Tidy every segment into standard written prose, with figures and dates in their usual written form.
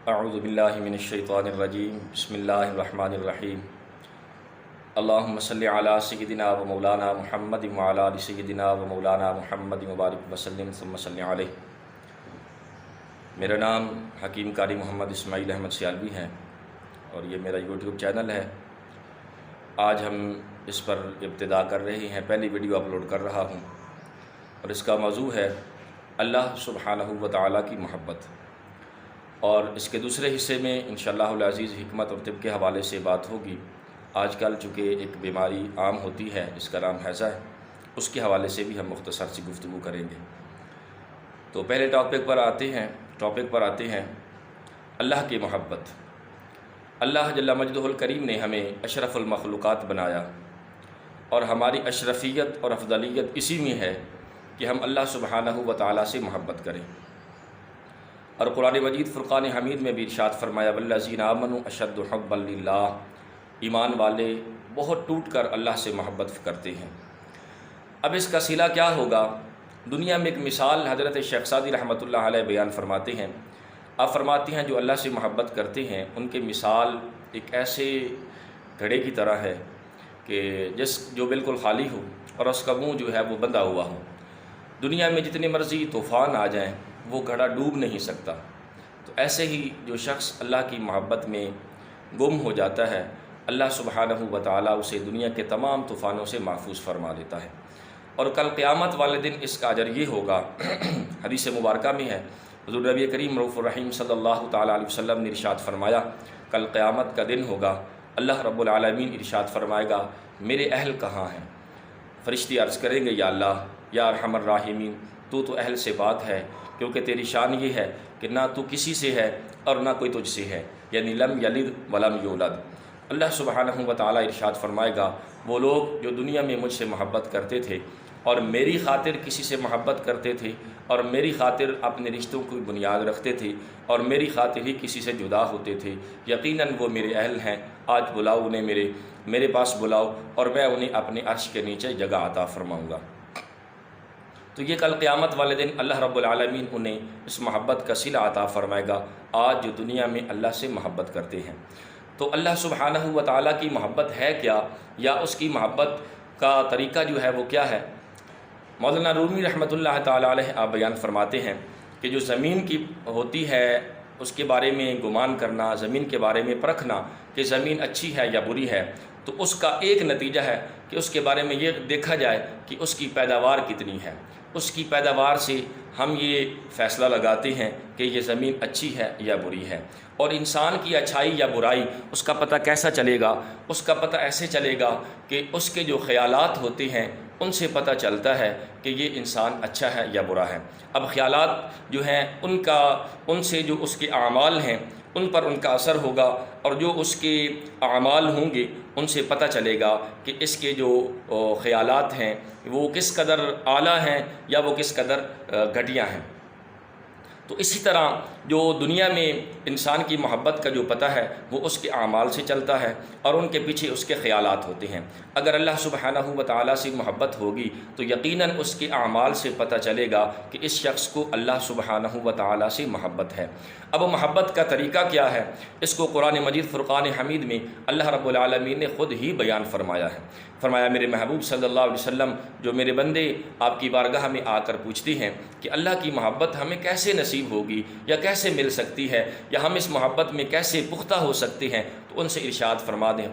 اعوذ باللہ من الشیطان الرجیم بسم اللہ الرحمن الرحیم اللہم صلی علی سیدنا و مولانا محمد وعلی آل سیدنا و مولانا محمد مبارک وسلم ثم صلی علیہ۔ میرا نام حکیم قاری محمد اسماعیل احمد سیالوی ہے اور یہ میرا یوٹیوب چینل ہے۔ آج ہم اس پر ابتدا کر رہے ہیں، پہلی ویڈیو اپلوڈ کر رہا ہوں اور اس کا موضوع ہے اللہ سبحانہ و تعالیٰ کی محبت، اور اس کے دوسرے حصے میں انشاءاللہ العزیز حکمت اور طب کے حوالے سے بات ہوگی۔ آج کل چونکہ ایک بیماری عام ہوتی ہے جس کا نام ہیضہ ہے، اس کے حوالے سے بھی ہم مختصر سی گفتگو کریں گے۔ تو پہلے ٹاپک پر آتے ہیں اللہ کی محبت۔ اللہ جل مجدہ الکریم نے ہمیں اشرف المخلوقات بنایا، اور ہماری اشرفیت اور افضلیت اسی میں ہے کہ ہم اللہ سبحانہ و تعالیٰ سے محبت کریں۔ اور قرآن مجید فرقان حمید میں بھی ارشاد فرمایا والذین آمنوا اشد حبا للہ، ایمان والے بہت ٹوٹ کر اللہ سے محبت کرتے ہیں۔ اب اس کا صلہ کیا ہوگا؟ دنیا میں ایک مثال حضرت شیخ سعدی رحمۃ اللہ علیہ بیان فرماتے ہیں۔ آپ فرماتے ہیں جو اللہ سے محبت کرتے ہیں ان کے مثال ایک ایسے گھڑے کی طرح ہے کہ جو بالکل خالی ہو اور اس کا منہ جو ہے وہ بندھا ہوا ہو۔ دنیا میں جتنے مرضی طوفان آ جائیں وہ گھڑا ڈوب نہیں سکتا۔ تو ایسے ہی جو شخص اللہ کی محبت میں گم ہو جاتا ہے، اللہ سبحانہ و تعالیٰ اسے دنیا کے تمام طوفانوں سے محفوظ فرما دیتا ہے۔ اور کل قیامت والے دن اس کا اجر یہ ہوگا، حدیث مبارکہ میں ہے، حضور نبی کریم رؤوف الرحیم صلی اللہ تعالیٰ علیہ وسلم نے ارشاد فرمایا کل قیامت کا دن ہوگا، اللہ رب العالمین ارشاد فرمائے گا میرے اہل کہاں ہیں؟ فرشتے عرض کریں گے یا اللہ یا ارحم الراحمین، تو اہل سے بات ہے، کیونکہ تیری شان یہ ہے کہ نہ تو کسی سے ہے اور نہ کوئی تجھ سے ہے، یعنی لم یلد ولم یولد۔ اللہ سبحانہ و تعالیٰ ارشاد فرمائے گا وہ لوگ جو دنیا میں مجھ سے محبت کرتے تھے اور میری خاطر کسی سے محبت کرتے تھے اور میری خاطر اپنے رشتوں کی بنیاد رکھتے تھے اور میری خاطر ہی کسی سے جدا ہوتے تھے، یقیناً وہ میرے اہل ہیں۔ آج بلاؤ انہیں میرے پاس بلاؤ اور میں انہیں اپنے عرش کے نیچے جگہ عطا فرماؤں گا۔ تو یہ کل قیامت والے دن اللہ رب العالمین انہیں اس محبت کا صلہ عطا فرمائے گا، آج جو دنیا میں اللہ سے محبت کرتے ہیں۔ تو اللہ سبحانہ و تعالیٰ کی محبت ہے کیا، یا اس کی محبت کا طریقہ جو ہے وہ کیا ہے؟ مولانا رومی رحمۃ اللہ تعالیٰ علیہ آپ بیان فرماتے ہیں کہ جو زمین کی ہوتی ہے اس کے بارے میں گمان کرنا، زمین کے بارے میں پرکھنا کہ زمین اچھی ہے یا بری ہے، تو اس کا ایک نتیجہ ہے کہ اس کے بارے میں یہ دیکھا جائے کہ اس کی پیداوار کتنی ہے۔ اس کی پیداوار سے ہم یہ فیصلہ لگاتے ہیں کہ یہ زمین اچھی ہے یا بری ہے۔ اور انسان کی اچھائی یا برائی اس کا پتہ کیسا چلے گا؟ اس کا پتہ ایسے چلے گا کہ اس کے جو خیالات ہوتے ہیں ان سے پتہ چلتا ہے کہ یہ انسان اچھا ہے یا برا ہے۔ اب خیالات جو ہیں ان سے جو اس کے اعمال ہیں ان پر ان کا اثر ہوگا، اور جو اس کے اعمال ہوں گے ان سے پتہ چلے گا کہ اس کے جو خیالات ہیں وہ کس قدر اعلیٰ ہیں یا وہ کس قدر گھٹیا ہیں۔ تو اسی طرح جو دنیا میں انسان کی محبت کا جو پتہ ہے وہ اس کے اعمال سے چلتا ہے اور ان کے پیچھے اس کے خیالات ہوتے ہیں۔ اگر اللہ سبحانہ و تعالیٰ سے محبت ہوگی تو یقیناً اس کے اعمال سے پتہ چلے گا کہ اس شخص کو اللہ سبحانہ و تعالیٰ سے محبت ہے۔ اب محبت کا طریقہ کیا ہے؟ اس کو قرآن مجید فرقان حمید میں اللہ رب العالمین نے خود ہی بیان فرمایا ہے۔ فرمایا میرے محبوب صلی اللہ علیہ وسلم جو میرے بندے آپ کی بارگاہ میں آ کر پوچھتے ہیں کہ اللہ کی محبت ہمیں کیسے نصیب ہوگی یا کیسے مل سکتی ہے یا ہم اس محبت میں کیسے پختہ ہو سکتے ہیں، تو ان سے ارشاد فرما دیں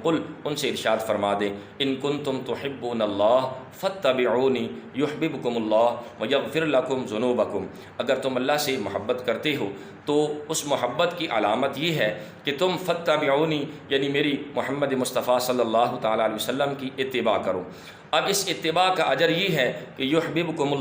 ان سے ارشاد فرما دیں ان کنتم تحبون اللہ فاتبعونی یحببکم اللہ ویغفر لکم ذنوبکم، اگر تم اللہ سے محبت کرتے ہو تو اس محبت کی علامت یہ ہے کہ تم فاتبعونی یعنی میری محمد مصطفیٰ صلی اللہ تعالیٰ علیہ وسلم کی اتباع کرو۔ اب اس اتباع کا اجر یہ ہے کہ یحببکم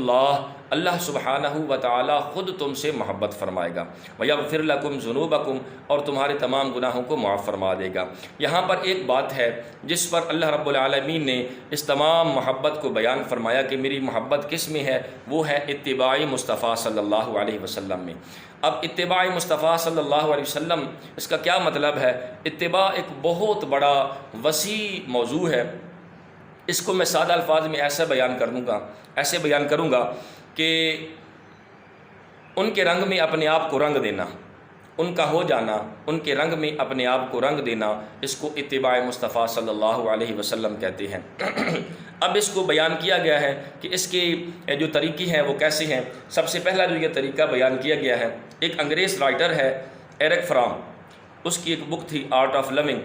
اللہ سبحانہ و تعالیٰ خود تم سے محبت فرمائے گا، ویغفر لکم ذنوبکم اور تمہارے تمام گناہوں کو معاف فرما دے گا۔ یہاں پر ایک بات ہے جس پر اللہ رب العالمین نے اس تمام محبت کو بیان فرمایا کہ میری محبت کس میں ہے، وہ ہے اتباع مصطفیٰ صلی اللہ علیہ وسلم میں۔ اب اتباع مصطفیٰ صلی اللہ علیہ وسلم اس کا کیا مطلب ہے؟ اتباع ایک بہت بڑا وسیع موضوع ہے۔ اس کو میں سادہ الفاظ میں ایسے بیان کروں گا کہ ان کے رنگ میں اپنے آپ کو رنگ دینا، ان کا ہو جانا، ان کے رنگ میں اپنے آپ کو رنگ دینا، اس کو اتباع مصطفیٰ صلی اللہ علیہ وسلم کہتے ہیں۔ اب اس کو بیان کیا گیا ہے کہ اس کے جو طریقے ہیں وہ کیسے ہیں۔ سب سے پہلا جو یہ طریقہ بیان کیا گیا ہے، ایک انگریز رائٹر ہے ایرک فرام، اس کی ایک بک تھی آرٹ آف لونگ،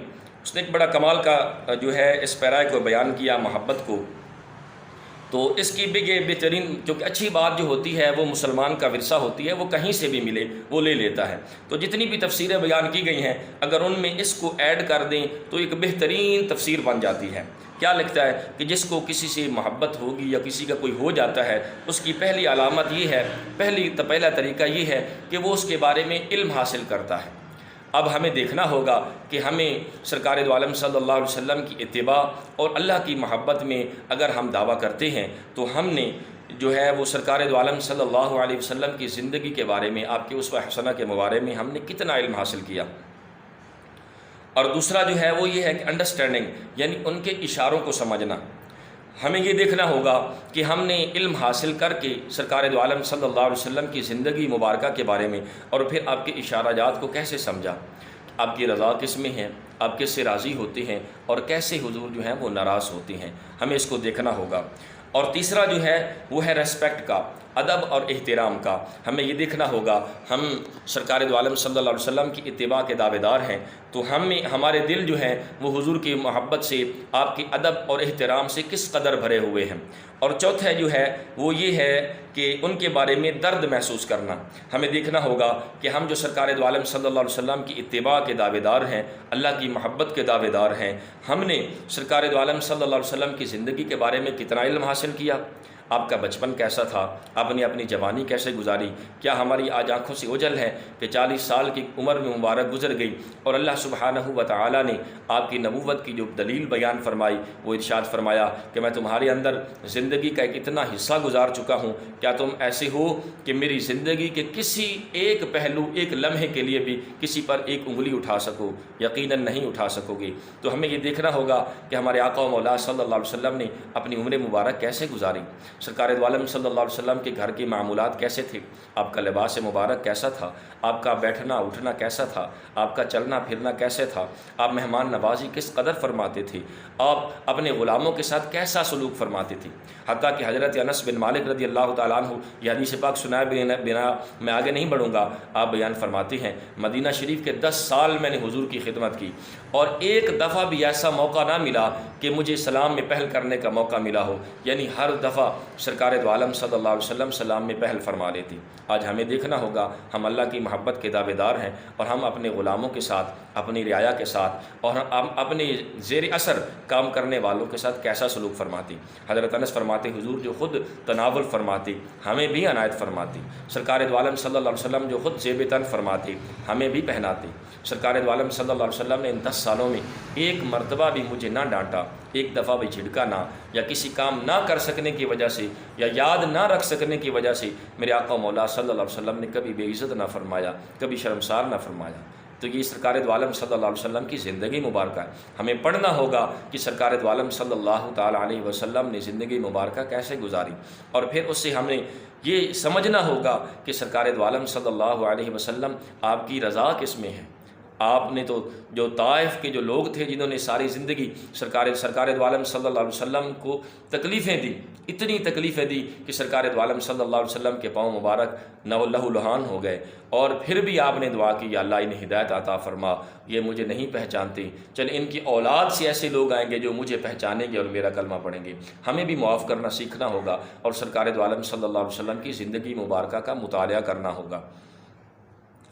اس نے ایک بڑا کمال کا جو ہے اس پیرائے کو بیان کیا، محبت کو۔ تو اس کی بہترین، کیونکہ اچھی بات جو ہوتی ہے وہ مسلمان کا ورثہ ہوتی ہے، وہ کہیں سے بھی ملے وہ لے لیتا ہے۔ تو جتنی بھی تفسیریں بیان کی گئی ہیں، اگر ان میں اس کو ایڈ کر دیں تو ایک بہترین تفسیر بن جاتی ہے۔ کیا لکھتا ہے کہ جس کو کسی سے محبت ہوگی یا کسی کا کوئی ہو جاتا ہے، اس کی پہلی علامت یہ ہے، پہلا طریقہ یہ ہے کہ وہ اس کے بارے میں علم حاصل کرتا ہے۔ اب ہمیں دیکھنا ہوگا کہ ہمیں سرکار دو عالم صلی اللہ علیہ وسلم کی اتباع اور اللہ کی محبت میں اگر ہم دعویٰ کرتے ہیں تو ہم نے جو ہے وہ سرکار دو عالم صلی اللہ علیہ وسلم کی زندگی کے بارے میں، آپ کے اسوہ حسنہ کے بارے میں ہم نے کتنا علم حاصل کیا۔ اور دوسرا جو ہے وہ یہ ہے کہ انڈرسٹینڈنگ، یعنی ان کے اشاروں کو سمجھنا۔ ہمیں یہ دیکھنا ہوگا کہ ہم نے علم حاصل کر کے سرکار دو عالم صلی اللہ علیہ وسلم کی زندگی مبارکہ کے بارے میں اور پھر آپ کے اشارہ جات کو کیسے سمجھا، آپ کی رضا کس میں ہے، آپ کس سے راضی ہوتے ہیں اور کیسے حضور جو ہیں وہ ناراض ہوتے ہیں، ہمیں اس کو دیکھنا ہوگا۔ اور تیسرا جو ہے وہ ہے ریسپیکٹ کا، ادب اور احترام کا۔ ہمیں یہ دیکھنا ہوگا، ہم سرکار دو عالم صلی اللہ علیہ وسلم کی اتباع کے دعوے دار ہیں، تو ہمارے دل جو ہیں وہ حضور کی محبت سے، آپ کے ادب اور احترام سے کس قدر بھرے ہوئے ہیں۔ اور چوتھا جو ہے وہ یہ ہے کہ ان کے بارے میں درد محسوس کرنا۔ ہمیں دیکھنا ہوگا کہ ہم جو سرکار دو عالم صلی اللہ علیہ وسلم کی اتباع کے دعوے دار ہیں، اللہ کی محبت کے دعوے دار ہیں، ہم نے سرکار دو عالم صلی اللہ علیہ وسلم کی زندگی کے بارے میں کتنا علم حاصل کیا، آپ کا بچپن کیسا تھا، آپ نے اپنی جوانی کیسے گزاری۔ کیا ہماری آج آنکھوں سے اوجھل ہے کہ 40 سال کی عمر میں مبارک گزر گئی اور اللہ سبحانہ و تعالی نے آپ کی نبوت کی جو دلیل بیان فرمائی، وہ ارشاد فرمایا کہ میں تمہارے اندر زندگی کا ایک اتنا حصہ گزار چکا ہوں، کیا تم ایسے ہو کہ میری زندگی کے کسی ایک پہلو، ایک لمحے کے لیے بھی کسی پر ایک انگلی اٹھا سکو؟ یقیناً نہیں اٹھا سکو گے۔ تو ہمیں یہ دیکھنا ہوگا کہ ہمارے آقا و مولا صلی اللہ علیہ وسلم نے اپنی عمر مبارک کیسے گزاری، سرکار دو عالم صلی اللہ علیہ وسلم کے گھر کے معمولات کیسے تھے، آپ کا لباس مبارک کیسا تھا، آپ کا بیٹھنا اٹھنا کیسا تھا، آپ کا چلنا پھرنا کیسے تھا، آپ مہمان نوازی کس قدر فرماتے تھے، آپ اپنے غلاموں کے ساتھ کیسا سلوک فرماتے تھے۔ حتیٰ کہ حضرت انس بن مالک رضی اللہ تعالیٰ عنہ، یہ حدیث پاک سنائے بنا میں آگے نہیں بڑھوں گا، آپ بیان فرماتے ہیں مدینہ شریف کے 10 سال میں نے حضور کی خدمت کی اور ایک دفعہ بھی ایسا موقع نہ ملا کہ مجھے سلام میں پہل کرنے کا موقع ملا ہو، یعنی ہر دفعہ سرکار دو عالم صلی اللہ علیہ وسلم سلام میں پہل فرما لیتی۔ آج ہمیں دیکھنا ہوگا، ہم اللہ کی محبت کے دعوے دار ہیں اور ہم اپنے غلاموں کے ساتھ، اپنی رعایا کے ساتھ اور ہم اپنے زیر اثر کام کرنے والوں کے ساتھ کیسا سلوک فرماتی۔ حضرت انس فرماتے حضور جو خود تناول فرماتی ہمیں بھی عنایت فرماتی، سرکار دو عالم صلی اللہ علیہ وسلم جو خود زیب تن فرماتی ہمیں بھی پہناتی۔ سرکار دو عالم صلی اللہ علیہ وسلم نے ان 10 سالوں میں ایک مرتبہ بھی مجھے نہ ڈانٹا، ایک دفعہ بھی جھڑکا نہ، یا کسی کام نہ کر سکنے کی وجہ سے یا یاد نہ رکھ سکنے کی وجہ سے میرے آقا مولا صلی اللہ علیہ وسلم نے کبھی بے عزت نہ فرمایا، کبھی شرمسار نہ فرمایا۔ تو یہ سرکار دو عالم صلی اللہ علیہ وسلم کی زندگی مبارکہ ہے۔ ہمیں پڑھنا ہوگا کہ سرکار دو عالم صلی اللہ تعالیٰ علیہ وسلم نے زندگی مبارکہ کیسے گزاری، اور پھر اس سے ہم نے یہ سمجھنا ہوگا کہ سرکار دو عالم صلی اللہ علیہ وسلم آپ کی رضا کس میں ہے۔ آپ نے تو جو طائف کے جو لوگ تھے جنہوں نے ساری زندگی سرکار دو عالم صلی اللہ علیہ وسلم کو تکلیفیں دی، اتنی تکلیفیں دی کہ سرکار دو عالم صلی اللہ علیہ وسلم کے پاؤں مبارک لہو لہان ہو گئے، اور پھر بھی آپ نے دعا کی یا اللہ انہیں ہدایت عطا فرما، یہ مجھے نہیں پہچانتے، چل ان کی اولاد سے ایسے لوگ آئیں گے جو مجھے پہچانیں گے اور میرا کلمہ پڑھیں گے۔ ہمیں بھی معاف کرنا سیکھنا ہوگا اور سرکار دو عالم صلی اللہ علیہ وسلم کی زندگی مبارکہ کا مطالعہ کرنا ہوگا۔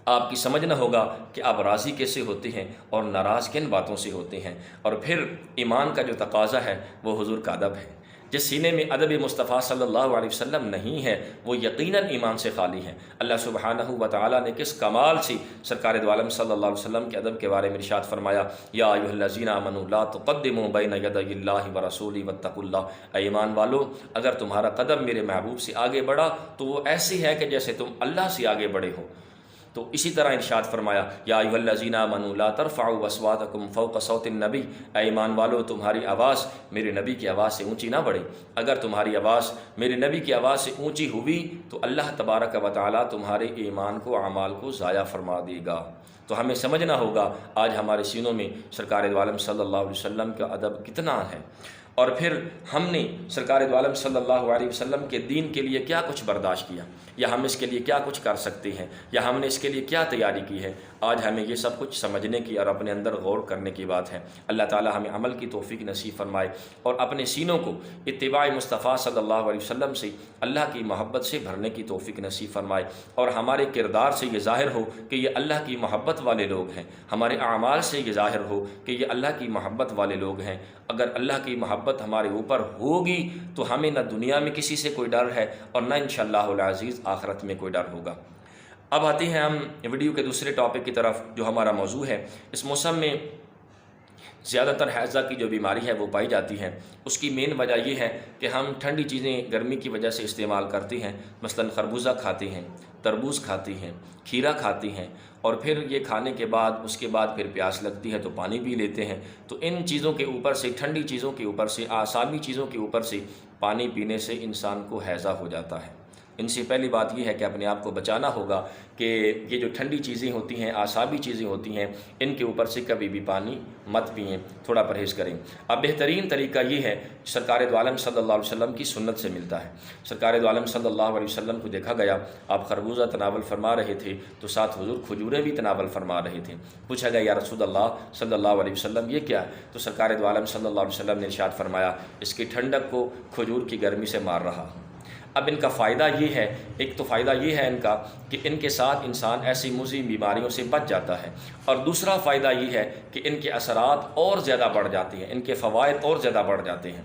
آپ کی سمجھنا ہوگا کہ آپ راضی کیسے ہوتے ہیں اور ناراض کن باتوں سے ہوتے ہیں، اور پھر ایمان کا جو تقاضا ہے وہ حضور کا ادب ہے۔ جس سینے میں ادب مصطفیٰ صلی اللہ علیہ وسلم نہیں ہے وہ یقیناً ایمان سے خالی ہے۔ اللہ سبحانہ و تعالیٰ نے کس کمال سے سرکار دو عالم صلی اللہ علیہ وسلم کے ادب کے بارے میں ارشاد فرمایا، یا ایھا الذین آمنوا لا تقدموا بین یدی اللہ ورسولہ واتقوا اللہ، اے ایمان والو اگر تمہارا قدم میرے محبوب سے آگے بڑھا تو وہ ایسی ہے کہ جیسے تم اللہ سے آگے بڑھے ہو۔ تو اسی طرح ارشاد فرمایا یا ایھا الذین آمنوا لا ترفعوا اصواتکم فوق صوت النبی، اے ایمان والو تمہاری آواز میرے نبی کی آواز سے اونچی نہ بڑھے۔ اگر تمہاری آواز میرے نبی کی آواز سے اونچی ہوئی تو اللہ تبارک و تعالیٰ تمہارے ایمان کو، اعمال کو ضائع فرما دے گا۔ تو ہمیں سمجھنا ہوگا آج ہمارے سینوں میں سرکار دو عالم صلی اللہ علیہ وسلم کا ادب کتنا ہے، اور پھر ہم نے سرکار دو عالم صلی اللہ علیہ وسلم کے دین کے لیے کیا کچھ برداشت کیا، یا ہم اس کے لیے کیا کچھ کر سکتے ہیں، یا ہم نے اس کے لیے کیا تیاری کی ہے۔ آج ہمیں یہ سب کچھ سمجھنے کی اور اپنے اندر غور کرنے کی بات ہے۔ اللہ تعالی ہمیں عمل کی توفیق نصیب فرمائے اور اپنے سینوں کو اتباع مصطفیٰ صلی اللہ علیہ وسلم سے، اللہ کی محبت سے بھرنے کی توفیق نصیب فرمائے، اور ہمارے کردار سے یہ ظاہر ہو کہ یہ اللہ کی محبت والے لوگ ہیں، ہمارے اعمال سے یہ ظاہر ہو کہ یہ اللہ کی محبت والے لوگ ہیں۔ اگر اللہ کی محبت ہمارے اوپر ہوگی تو ہمیں نہ دنیا میں کسی سے کوئی ڈر ہے اور نہ انشاءاللہ العزیز آخرت میں کوئی ڈر ہوگا۔ اب آتے ہیں ہم ویڈیو کے دوسرے ٹاپک کی طرف جو ہمارا موضوع ہے۔ اس موسم میں زیادہ تر حیضہ کی جو بیماری ہے وہ پائی جاتی ہے۔ اس کی مین وجہ یہ ہے کہ ہم ٹھنڈی چیزیں گرمی کی وجہ سے استعمال کرتے ہیں، مثلا خربوزہ کھاتے ہیں، تربوز کھاتی ہیں، کھیرا کھاتی ہیں، اور پھر یہ کھانے کے بعد اس کے بعد پھر پیاس لگتی ہے تو پانی پی لیتے ہیں۔ تو ان چیزوں کے اوپر سے، ٹھنڈی چیزوں کے اوپر سے، اعصابی چیزوں کے اوپر سے پانی پینے سے انسان کو حیضہ ہو جاتا ہے۔ ان سے پہلی بات یہ ہے کہ اپنے آپ کو بچانا ہوگا کہ یہ جو ٹھنڈی چیزیں ہوتی ہیں، اعصابی چیزیں ہوتی ہیں، ان کے اوپر سے کبھی بھی پانی مت پئیں، تھوڑا پرہیز کریں۔ اب بہترین طریقہ یہ ہے، سرکار دو عالم صلی اللہ علیہ وسلم کی سنت سے ملتا ہے۔ سرکار دو عالم صلی اللہ علیہ وسلم کو دیکھا گیا، آپ خربوزہ تناول فرما رہے تھے تو ساتھ حضور کھجوریں بھی تناول فرما رہے تھے۔ پوچھا گیا یا رسول اللہ صلی اللہ علیہ وسلم یہ کیا ہے؟ تو سرکار دو عالم صلی اللہ علیہ وسلم نے ارشاد فرمایا اس کی ٹھنڈک کو کھجور کی گرمی سے مار رہا ہوں۔ اب ان کا فائدہ یہ ہے، ایک تو فائدہ یہ ہے ان کا کہ ان کے ساتھ انسان ایسی مضر بیماریوں سے بچ جاتا ہے، اور دوسرا فائدہ یہ ہے کہ ان کے اثرات اور زیادہ بڑھ جاتے ہیں، ان کے فوائد اور زیادہ بڑھ جاتے ہیں۔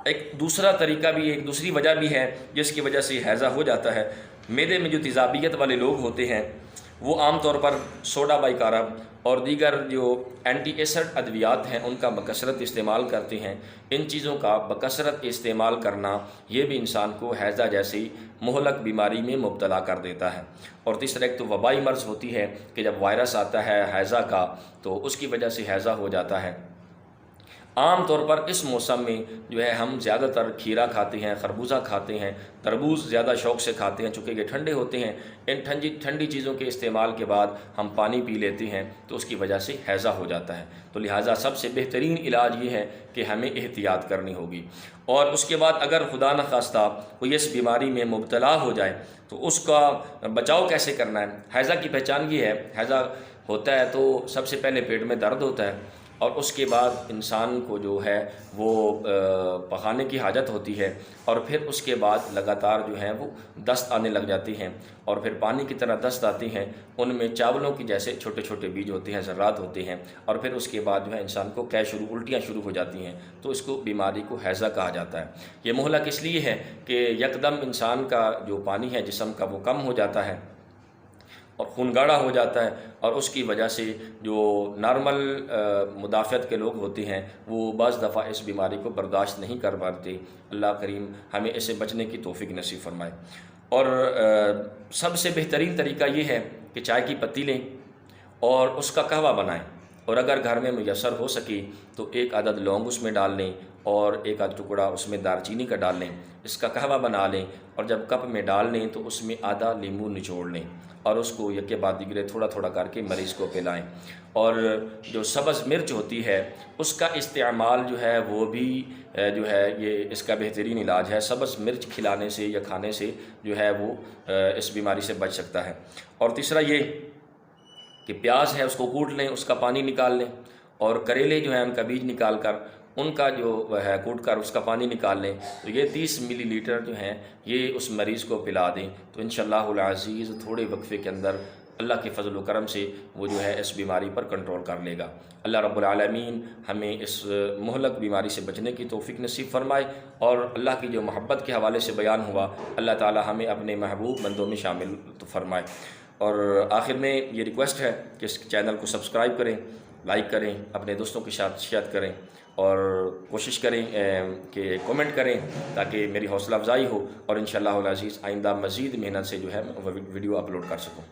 ایک دوسرا طریقہ بھی، ایک دوسری وجہ بھی ہے جس کی وجہ سے حیضہ ہو جاتا ہے۔ معدے میں جو تیزابیت والے لوگ ہوتے ہیں وہ عام طور پر سوڈا بائیکارب اور دیگر جو اینٹی ایسڈ ادویات ہیں ان کا بکثرت استعمال کرتے ہیں۔ ان چیزوں کا بکثرت استعمال کرنا یہ بھی انسان کو حیضہ جیسی مہلک بیماری میں مبتلا کر دیتا ہے۔ اور تیسرا ایک تو وبائی مرض ہوتی ہے کہ جب وائرس آتا ہے حیضہ کا تو اس کی وجہ سے حیضہ ہو جاتا ہے۔ عام طور پر اس موسم میں جو ہے ہم زیادہ تر کھیرا کھاتے ہیں، خربوزہ کھاتے ہیں، تربوز زیادہ شوق سے کھاتے ہیں چونکہ یہ ٹھنڈے ہوتے ہیں۔ ان ٹھنڈی چیزوں کے استعمال کے بعد ہم پانی پی لیتے ہیں تو اس کی وجہ سے حیضہ ہو جاتا ہے۔ تو لہٰذا سب سے بہترین علاج یہ ہے کہ ہمیں احتیاط کرنی ہوگی، اور اس کے بعد اگر خدا نخواستہ کوئی اس بیماری میں مبتلا ہو جائے تو اس کا بچاؤ کیسے کرنا ہے۔ حیضہ کی پہچان یہ ہے، حیضہ ہوتا ہے تو سب سے پہلے پیٹ میں درد ہوتا ہے، اور اس کے بعد انسان کو جو ہے وہ پخانے کی حاجت ہوتی ہے، اور پھر اس کے بعد لگاتار جو ہے وہ دست آنے لگ جاتی ہیں، اور پھر پانی کی طرح دست آتی ہیں، ان میں چاولوں کی جیسے چھوٹے چھوٹے بیج ہوتے ہیں، ذرات ہوتے ہیں، اور پھر اس کے بعد جو ہے انسان کو الٹیاں شروع ہو جاتی ہیں، تو اس کو بیماری کو حیضہ کہا جاتا ہے۔ یہ مہلک اس لیے ہے کہ یکدم انسان کا جو پانی ہے جسم کا وہ کم ہو جاتا ہے اور خون گاڑھا ہو جاتا ہے، اور اس کی وجہ سے جو نارمل مدافعت کے لوگ ہوتے ہیں وہ بعض دفعہ اس بیماری کو برداشت نہیں کر پاتے۔ اللہ کریم ہمیں اس سے بچنے کی توفیق نصیب فرمائے۔ اور سب سے بہترین طریقہ یہ ہے کہ چائے کی پتی لیں اور اس کا قہوہ بنائیں، اور اگر گھر میں میسر ہو سکے تو ایک عدد لونگ اس میں ڈال لیں اور ایک آدھ ٹکڑا اس میں دار چینی کا ڈال لیں، اس کا قہوہ بنا لیں، اور جب کپ میں ڈال لیں تو اس میں آدھا لیمو نچوڑ لیں، اور اس کو یک کے بعد دیگرے تھوڑا تھوڑا کر کے مریض کو پلائیں۔ اور جو سبز مرچ ہوتی ہے اس کا استعمال جو ہے وہ بھی جو ہے یہ اس کا بہترین علاج ہے۔ سبز مرچ کھلانے سے یا کھانے سے جو ہے وہ اس بیماری سے بچ سکتا ہے۔ اور تیسرا یہ کہ پیاز ہے اس کو کوٹ لیں، اس کا پانی نکال لیں، اور کریلے جو ہیں ان کا بیج نکال کر ان کا جو ہے کوٹ کر اس کا پانی نکال لیں، تو یہ 30 ملی لیٹر جو ہیں یہ اس مریض کو پلا دیں، تو انشاءاللہ العزیز تھوڑے وقفے کے اندر اللہ کے فضل و کرم سے وہ جو ہے اس بیماری پر کنٹرول کر لے گا۔ اللہ رب العالمین ہمیں اس مہلک بیماری سے بچنے کی توفیق نصیب فرمائے، اور اللہ کی جو محبت کے حوالے سے بیان ہوا اللہ تعالی ہمیں اپنے محبوب بندوں میں شامل فرمائے۔ اور آخر میں یہ ریکویسٹ ہے کہ اس چینل کو سبسکرائب کریں لائک کریں، اپنے دوستوں کے ساتھ شیئر کریں، اور کوشش کریں کہ کومنٹ کریں تاکہ میری حوصلہ افزائی ہو، اور انشاءاللہ العزیز آئندہ مزید محنت سے جو ہے میں ویڈیو اپلوڈ کر سکوں۔